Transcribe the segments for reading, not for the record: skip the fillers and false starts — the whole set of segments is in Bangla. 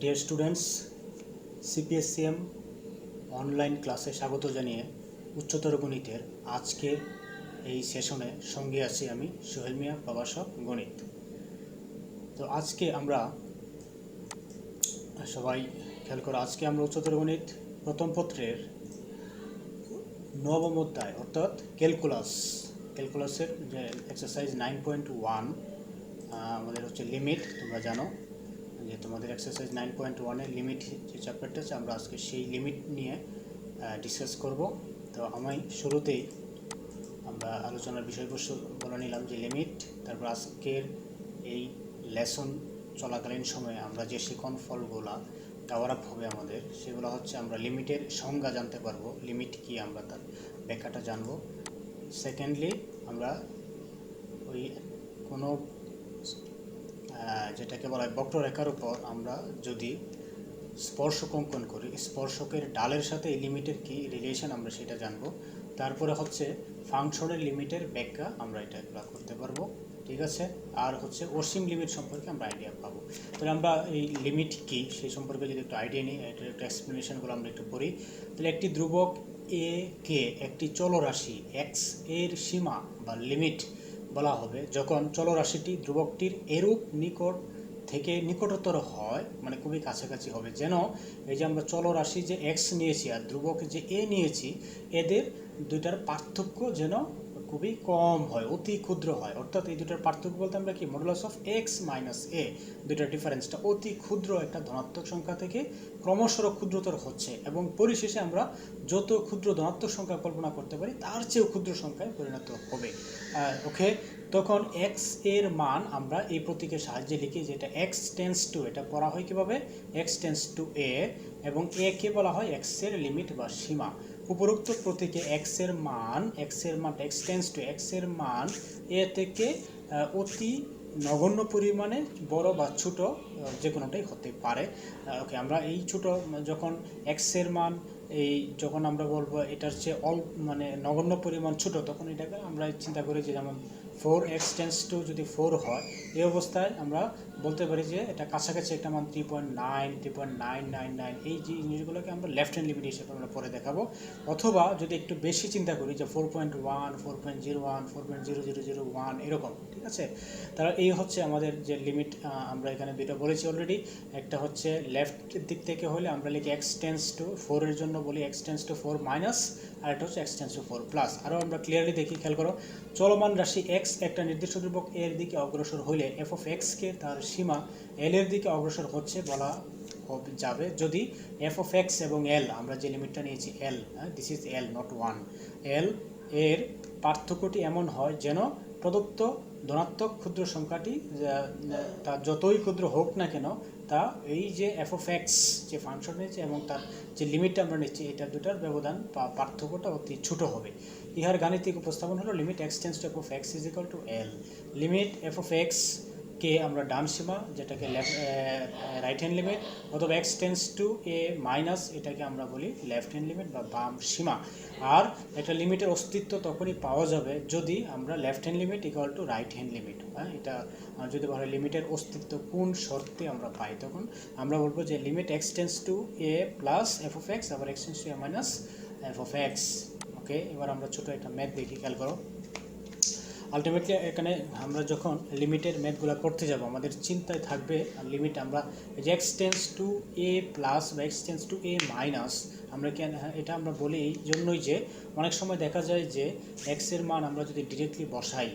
ডিয়ার স্টুডেন্টস, সিপিএসসিএম অনলাইন ক্লাসে স্বাগত জানিয়ে উচ্চতর গণিতের আজকের এই সেশনে সঙ্গে আছি আমি সোহেল মিয়া, প্রভাষক গণিত। তো আজকে আমরা সবাই খেয়াল করো, আজকে আমরা উচ্চতর গণিত প্রথম পত্রের নবম অধ্যায় অর্থাৎ ক্যালকুলাসের যে এক্সারসাইজ 9.1 আমাদের হচ্ছে লিমিট। তোমরা জানো যে তোমাদের এক্সারসাইজ 9.1-এর লিমিট যে চ্যাপ্টারটা আছে, আমরা আজকে সেই লিমিট নিয়ে ডিসকাস করব। তো আমি শুরুতেই আমরা আলোচনার বিষয়বস্তু বলে নিলাম যে লিমিট। তারপর আজকের এই লেসন চলাকালীন সময়ে আমরা যে শিখন ফলগুলো কভার আপ হবে আমাদের, সেগুলো হচ্ছে আমরা লিমিটের সংজ্ঞা জানতে পারবো, লিমিট কি আমরা তার ব্যাখ্যাটা জানবো। সেকেন্ডলি আমরা ওই কোনো যেটাকে বলা হয় বক্ররেখার উপর আমরা যদি স্পর্শক অঙ্কন করি, স্পর্শকের ডালের সাথে এই লিমিটের কি রিলেশন আমরা সেটা জানবো। তারপরে হচ্ছে ফাংশনের লিমিটের ব্যাখ্যা আমরা এটা করতে পারবো, ঠিক আছে। আর হচ্ছে অসীম লিমিট সম্পর্কে আমরা আইডিয়া পাবো। তাহলে আমরা এই লিমিট কি সেই সম্পর্কে যদি একটু আইডিয়া নিই, এটার একটু এক্সপ্লেনেশনগুলো আমরা একটু পড়ি। তাহলে একটি ধ্রুবক এ কে একটি চলরাশি এক্স এর সীমা বা লিমিট বলা হবে যখন চলরাশিটি ধ্রুবকটির এরূপ নিকট থেকে নিকটতর হয়, মানে খুবই কাছাকাছি হবে। যেন এই যে আমরা চলরাশি যে এক্স নিয়েছি আর ধ্রুবক যে এ নিয়েছি, এদের দুইটার পার্থক্য যেন খুবই কম হয়, অতি ক্ষুদ্র হয়। অর্থাৎ এই দুটার পার্থক্য বলতে আমরা কি, মডুলাস অফ এক্স মাইনাস এ, দুইটার ডিফারেন্সটা অতি ক্ষুদ্র একটা ধনাত্মক সংখ্যা থেকে ক্রমশঃ ক্ষুদ্রতর হচ্ছে, এবং পরিশেষে আমরা যত ক্ষুদ্র ধনাত্মক সংখ্যা কল্পনা করতে পারি তার চেয়েও ক্ষুদ্র সংখ্যায় পরিণত হবে। ওকে, তখন এক্স এর মান আমরা এই প্রতীকের সাহায্যে লিখি, যেটা এক্স টেন্স টু, এটা পড়া হয় কিভাবে, এক্স টেন্স টু এ, এবং এ কে বলা হয় এক্স এর লিমিট বা সীমা। উপরোক্ত প্রতীকে এক্স এর মান এক্স টেন্স টু এক্স এর মান এ থেকে অতি নগণ্য পরিমাণে বড় বা ছোট যে কোনোটাই হতে পারে। ওকে, আমরা এই ছোট যখন এক্স এর মান এই যখন আমরা বলবো এটার চেয়ে মানে নগণ্য পরিমাণ ছোট, তখন এটাকে আমরা চিন্তা করি যে যেমন 4x টেন্স টু যদি 4 হয়, এই অবস্থায় আমরা বলতে পারি যে এটা কাছাকাছি একটা মান 3.9, 3.999, এই যে জিনিসগুলোকে আমরা লেফট হ্যান্ড লিমিট হিসেবে আমরা পরে দেখাবো। অথবা যদি একটু বেশি চিন্তা করি যে 4.1, 4.01, 4.0001 এরকম, ঠিক আছে। তাহলে এই হচ্ছে আমাদের যে লিমিট। আমরা এখানে দুটো বলেছি অলরেডি। একটা হচ্ছে লেফট দিক থেকে হলে আমরা লিখি এক্স টেন্স টু 4 এর জন্য বলি এক্স টেন্স টু 4 মাইনাস, আর এটা হচ্ছে এক্স টেন্স টু 4 প্লাস। আরও আমরা ক্লিয়ারলি দেখি, খেয়াল করো, চলমান রাশি এক্স একটা নির্দিষ্ট ধ্রুবক এর দিকে অগ্রসর হইলে এফ অফ এক্সকে তার সীমা এল এর দিকে অগ্রসর হচ্ছে বলা যাবে যদি এফ অফ এক্স এবং এল, আমরা যে লিমিটটা নিয়েছি এল, দিস ইজ এল নট 1, এল এর পার্থক্যটি এমন হয় যেন প্রদত্ত ধনাত্মক ক্ষুদ্র সংখ্যাটি তা যতই ক্ষুদ্র হোক না কেন, তা এই যে এফ অফ এক্স যে ফাংশন নিয়েছে এবং তার যে লিমিটটা আমরা নিচ্ছি, এটা দুটার ব্যবধান বা পার্থক্যটা অতি ছোট হবে। ইহার গাণিতিক উপস্থাপন হলো limit x tends to f of x is equal to l. Limit f of x কে আমরা ডান সীমা, যেটাকে রাইট হ্যান্ড লিমিট, অথবা x tends to a minus, এটাকে আমরা বলি লেফট হ্যান্ড লিমিট বা বাম সীমা। আর একটা লিমিটের অস্তিত্ব তখনই পাওয়া যাবে যদি আমরা left hand limit equal to right hand limit, এটা যদি বলা হয় লিমিটের অস্তিত্ব কোন শর্তে আমরা পাই, তখন আমরা বলবো যে limit x tends to a plus f of x, আবার x tends to a minus f of x. Okay, এবার আমরা ছোটো একটা ম্যাথ দেখি, খেয়াল করো। আলটিমেটলি এখানে আমরা যখন লিমিটের ম্যাথগুলো করতে যাব, আমাদের চিন্তায় থাকবে লিমিট আমরা যে x tends to a plus বা x tends to a minus, আমরা কেন এটা আমরা বলি এই জন্যই যে অনেক সময় দেখা যায় যে এক্সের মান আমরা যদি ডিরেক্টলি বসাই,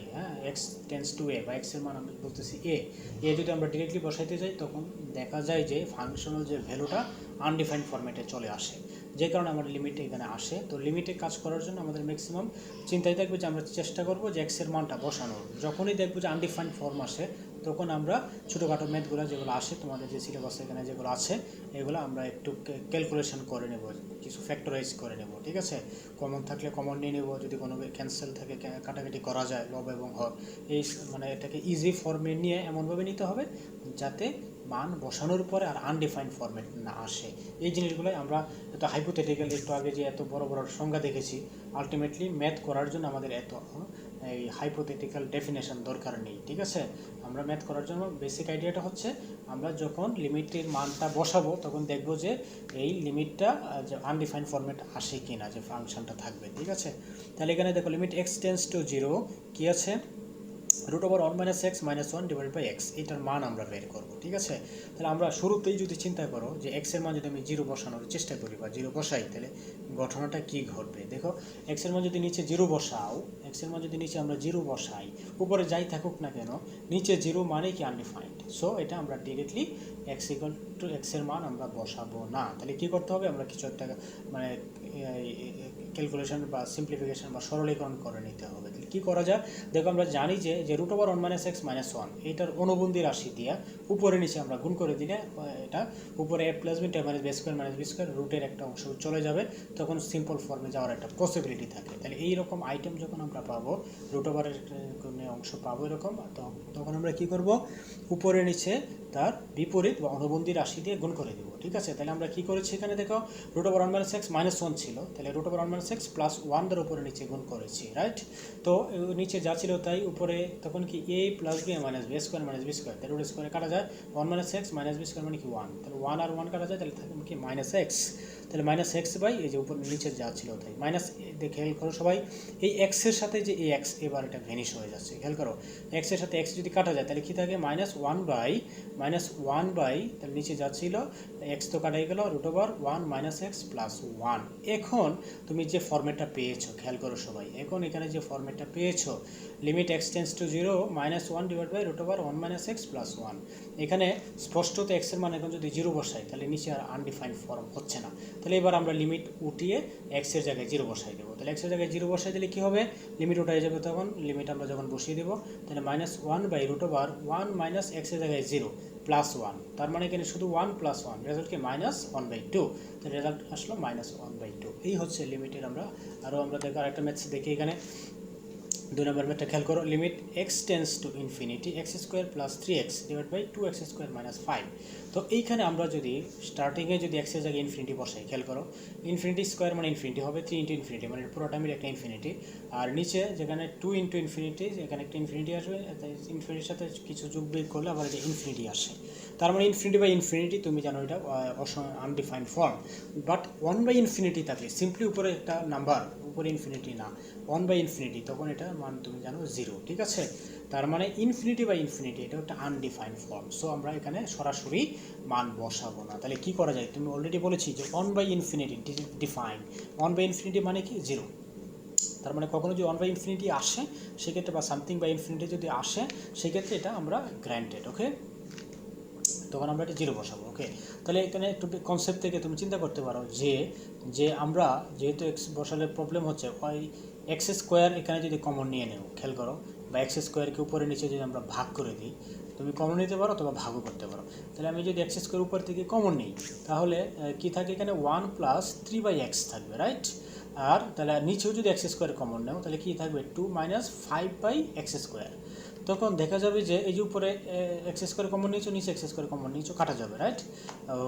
এক্স টেন্স টু এ বা এক্সের মান আমরা বলতেছি এ যদি আমরা ডিরেক্টলি বসাইতে যাই, তখন দেখা যায় যে ফাংশনাল যে ভ্যালুটা আনডিফাইন্ড ফরম্যাটে চলে আসে, যে কারণে আমাদের লিমিট এখানে আসে। তো লিমিটে কাজ করার জন্য আমাদের ম্যাক্সিমাম চিন্তায় থাকবে যে আমরা চেষ্টা করবো যে এক্সের মানটা বসানোর। যখনই দেখবো যে আনডিফাইন্ড ফর্ম আসে, তখন আমরা ছোটোখাটো ম্যাথগুলো যেগুলো আসে তোমাদের যে সিলেবাসে এখানে যেগুলো আছে, এগুলো আমরা একটু ক্যালকুলেশন করে নেব, কিছু ফ্যাক্টরাইজ করে নেব, ঠিক আছে। কমন থাকলে কমন নিয়ে নেব, যদি কোনো ক্যান্সেল থাকে কাটাকাটি করা যায় লব এবং হর, এই মানে এটাকে ইজি ফর্মে নিয়ে এমনভাবে নিতে হবে যাতে মান বসানোর পরে আর আনডিফাইন্ড ফরম্যাট না আসে। এই জিনিসগুলোই আমরা এত হাইপোথেটিক্যাল, একটু আগে যে এত বড় বড় সংজ্ঞা দেখেছি, আলটিমেটলি ম্যাথ করার জন্য আমাদের এত এই হাইপোথেটিক্যাল ডেফিনেশন দরকার নেই, ঠিক আছে। আমরা ম্যাথ করার জন্য বেসিক আইডিয়াটা হচ্ছে আমরা যখন লিমিটের মানটা বসাবো তখন দেখব যে এই লিমিটটা যে আনডিফাইন্ড ফরম্যাট আসে কিনা, যে ফাংশনটা থাকবে, ঠিক আছে। তাহলে এখানে দেখো লিমিট এক্স টেন্স টু 0 কি আছে, √1 - x - 1 / x, এটার মান আমরা বের করব, ঠিক আছে। তাহলে আমরা শুরুতেই যদি চিন্তা করো যে x এর মান যদি আমি 0 বসানোর চেষ্টা করি বা 0 বসাই, তাহলে ঘটনাটা কি ঘটবে দেখো। x এর মান যদি নিচে 0 বসাও, x এর মান যদি নিচে আমরা 0 বসাই, উপরে যাই থাকুক না কেন নিচে 0 মানে কি আনডিফাইন্ড। সো এটা আমরা ডিরেক্টলি x = x এর মান আমরা বসাবো না। তাহলে কি করতে হবে, আমরা কিছু একটা মানে ক্যালকুলেশন বা সিম্পলিফিকেশন বা সরলীকরণ করে নিতে হবে। তাহলে কী করা যায় দেখো, আমরা জানি যে √1 - x - 1 এইটার অনুবন্ধী রাশি দিয়ে উপরে নিচে আমরা গুণ করে দিলে এটা উপরে a + b - b² রুটের একটা অংশ চলে যাবে, তখন সিম্পল ফর্মে যাওয়ার একটা পসিবিলিটি থাকে। তাহলে এইরকম আইটেম যখন আমরা পাবো, √এর কোনো অংশ পাবো এরকম, তখন আমরা কি করব, উপরে নিচে তার বিপরীত বা অনুবন্ধী রাশি দিয়ে গুণ করে দেবো, ঠিক আছে। তাহলে আমরা কি করেছি এখানে দেখো, √1 - x - 1 ছিল, তাহলে √1 - x + 1 এর উপরে নিচে গুণ করেছি, রাইট। তো নিচে যা ছিল তাই, উপরে তখন কি a + b - b² - b², তাহলে রুট স্কোয়ারে কাটা যায়, 1 - x - b² মানে কি 1, তাহলে 1 আর 1 কাটা যায়, তাহলে থাকে কি -x, তাহলে -x বাই এই যে উপর নিচে যা ছিল তাই মাইনাস। খেয়াল করো সবাই, এই x এর সাথে যে এই x এবার এটা ভ্যানিশ হয়ে যাচ্ছে, খেয়াল করো x এর সাথে x যদি কাটা যায় তাহলে কি থাকে, -1 বাই তাহলে নিচে যা ছিল x তো কাটাই গেল, √1 - x + 1। এখন তুমি যে ফর্মেটটা পেয়েছো, খেয়াল করো সবাই, এখন এখানে যে ফর্মেটটা পেয়েছো, limit x tends to 0 -1 √1 - x + 1, এখানে স্পষ্টত x এর মান এখন যদি 0 বসাই তাহলে নিচে আর আনডিফাইন্ড ফর্ম হচ্ছে না। তাহলে এবার আমরা লিমিট উঠিয়ে x এর জায়গায় 0 বসাই দেবো। তাহলে x এর জায়গায় 0 বসাই দিলে কী হবে, লিমিট উঠে যাবে, তখন লিমিট আমরা যখন বসিয়ে দেবো তাহলে -1 √1 - x এর জায়গায় 0 + 1, তার মানে এখানে শুধু 1 + 1, রেজাল্ট কি -1/2, তাহলে রেজাল্ট আসলো -1/2। এই হচ্ছে লিমিটের আমরা দেখো আরেকটা ম্যাথস দেখি এখানে 2 নম্বর ম্যাথটা খেয়াল করো, limit x tends to infinity x² + 3x / 2x² - 5। তো এইখানে আমরা যদি স্টার্টিংয়ে যদি x এর জায়গায় ইনফিনিটি বসাই, খেয়াল করো ইনফিনিটি স্কোয়ার মানে ইনফিনিটি হবে, 3 × ইনফিনিটি মানে পুরোটা মিলে একটা ইনফিনিটি, আর নিচে যেখানে 2 × ইনফিনিটি এখানে একটা ইনফিনিটি আসবে, ইনফিনিটির সাথে কিছু যোগ বিয়োগ করলে আবার এটা ইনফিনিটি আসে, তার মানে ইনফিনিটি তুমি জানো এটা আনডিফাইন্ড ফর্ম। বাট 1/∞ থাকে সিম্পলি উপরে একটা নাম্বার, উপরে ইনফিনিটি না, 1/∞, তখন এটা মান তুমি জানো 0, ঠিক আছে। তার মানে ∞/∞ এটা একটা আনডিফাইন্ড ফর্ম। সো আমরা এখানে সরাসরি মান বসাবো না। তাহলে কি করা যায়, তুমি অলরেডি বলেছি যে 1/∞ ডিফাইন, 1/∞ মানে কি 0, তার মানে কখনো যদি 1/∞ আসে সেক্ষেত্রে বা সামথিং/∞ যদি আসে সেক্ষেত্রে এটা আমরা গ্র্যান্টেড, ওকে, তখন আমরা এটা 0 বসাবো, ওকে। তাহলে এখানে একটু কনসেপ্ট থেকে তুমি চিন্তা করতে পারো যে আমরা যেহেতু x বসালে প্রবলেম হচ্ছে, ওই x² এখানে যদি কমন নিয়ে নেও, খেয়াল করো, বা x² উপরে নিচে যদি আমরা ভাগ করে দিই, তুমি কমন নিতে পারো অথবা ভাগও করতে পারো। তাহলে আমি যদি x² উপর থেকে কমন নিই তাহলে কি থাকে এখানে 1 + 3/x থাকবে, রাইট। আর তাহলে নিচেও যদি x² কমন নেও তাহলে কি থাকবে 2 - 5/x², তখন দেখা যাবে যে এই যে উপরে x² কমন নিয়েছো, নিচে x² কমন নিয়েছো, কাটা যাবে, রাইট।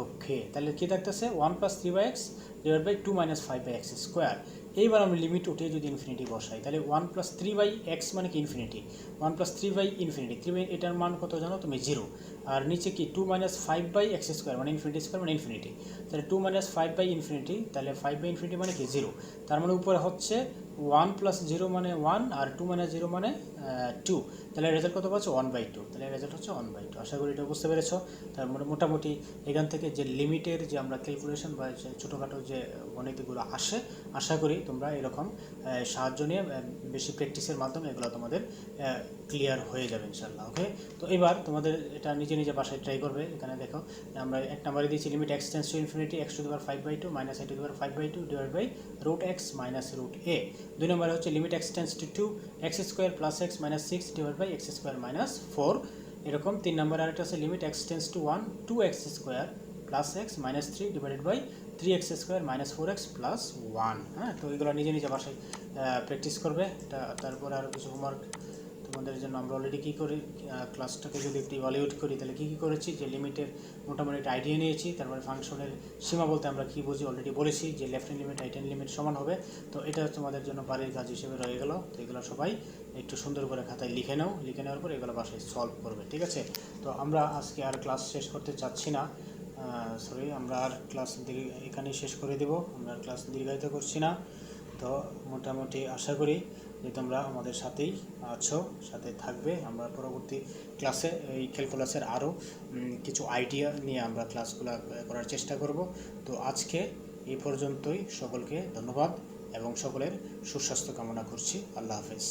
ওকে, তাহলে কী থাকতেছে 1 + 3/x / 2 - 5/x²। এইবার আমি লিমিট উঠে যদি ইনফিনিটি বসাই তাহলে 1 + 3/x মানে কি ইনফিনিটি, 1 + 3/∞, এটার মান কত জানো তুমি 0, আর নিচে কি 2 - 5/x² মানে ইনফিনিটি² মানে ইনফিনিটি, তাহলে 2 - 5/∞, তাহলে 5/∞ মানে কি 0, তার মানে উপরে হচ্ছে 1 + 0 মানে 1, আর 2 - 0 মানে 2, তাহলে রেজাল্ট কত পাচ্ছ 1/2, তাহলে রেজাল্ট হচ্ছে 1/2। আশা করি এটা বুঝতে পেরেছো। তার মানে মোটামুটি এখান থেকে যে লিমিটের যে আমরা ক্যালকুলেশন বা ছোটোখাটো যে গণিতগুলো আসে, আশা করি তোমরা এরকম সাহায্য নিয়ে বেশি প্র্যাকটিসের মাধ্যমে এগুলো তোমাদের ক্লিয়ার হয়ে যাবে ইনশাল্লাহ, ওকে। তো এবার তোমাদের এটা নিজে বাসায় ট্রাই করবে। এখানে দেখো আমরা 1 নম্বরে দিয়েছি limit x tends to infinity x⁵/2 - a⁵/2 √x - √a। 2 নম্বরে হচ্ছে limit x tends to 2 x² + x - 6 /x² - 4। এরকম 3 নম্বরে আরেকটা আছে limit x tends to 1 2x² + x - 3 /3x² - 4x + 1। হ্যাঁ, তো এগুলো নিজে বাসায় প্র্যাকটিস করবে। তারপরে আরও কিছু হোমওয়ার্ক তোমাদের জন্য আমরা অলরেডি কী করি ক্লাসটাকে যদি একটু ইভালুয়েট করি তাহলে কী কী করেছি, যে লিমিটের মোটামুটি একটা আইডিয়া নিয়েছি, তারপরে ফাংশনের সীমা বলতে আমরা কী বুঝি অলরেডি বলেছি, যে left hand limit right hand limit সমান হবে। তো এটা তোমাদের জন্য বাড়ির কাজ হিসেবে রয়ে গেল। তো এগুলো সবাই একটু সুন্দর করে খাতায় লিখে নাও, লিখে নেওয়ার পর এগুলো বাসায় সলভ করবে, ঠিক আছে? তো আমরা আজকে আর ক্লাস শেষ করতে চাচ্ছি না, সরি, আমরা আর ক্লাস এখানেই শেষ করে দেব, আমরা আর ক্লাস দীর্ঘায়িত করছি না। তো মোটামুটি আশা করি যে তোমরা আমাদের সাথেই আছো, সাথে থাকবে। আমরা পরবর্তী ক্লাসে এই ক্যালকুলাসের আরও কিছু আইডিয়া নিয়ে আমরা ক্লাসগুলো করার চেষ্টা করব। তো আজকে এই পর্যন্তই, সকলকে ধন্যবাদ এবং সকলের সুস্বাস্থ্য কামনা করছি। আল্লাহ হাফেজ।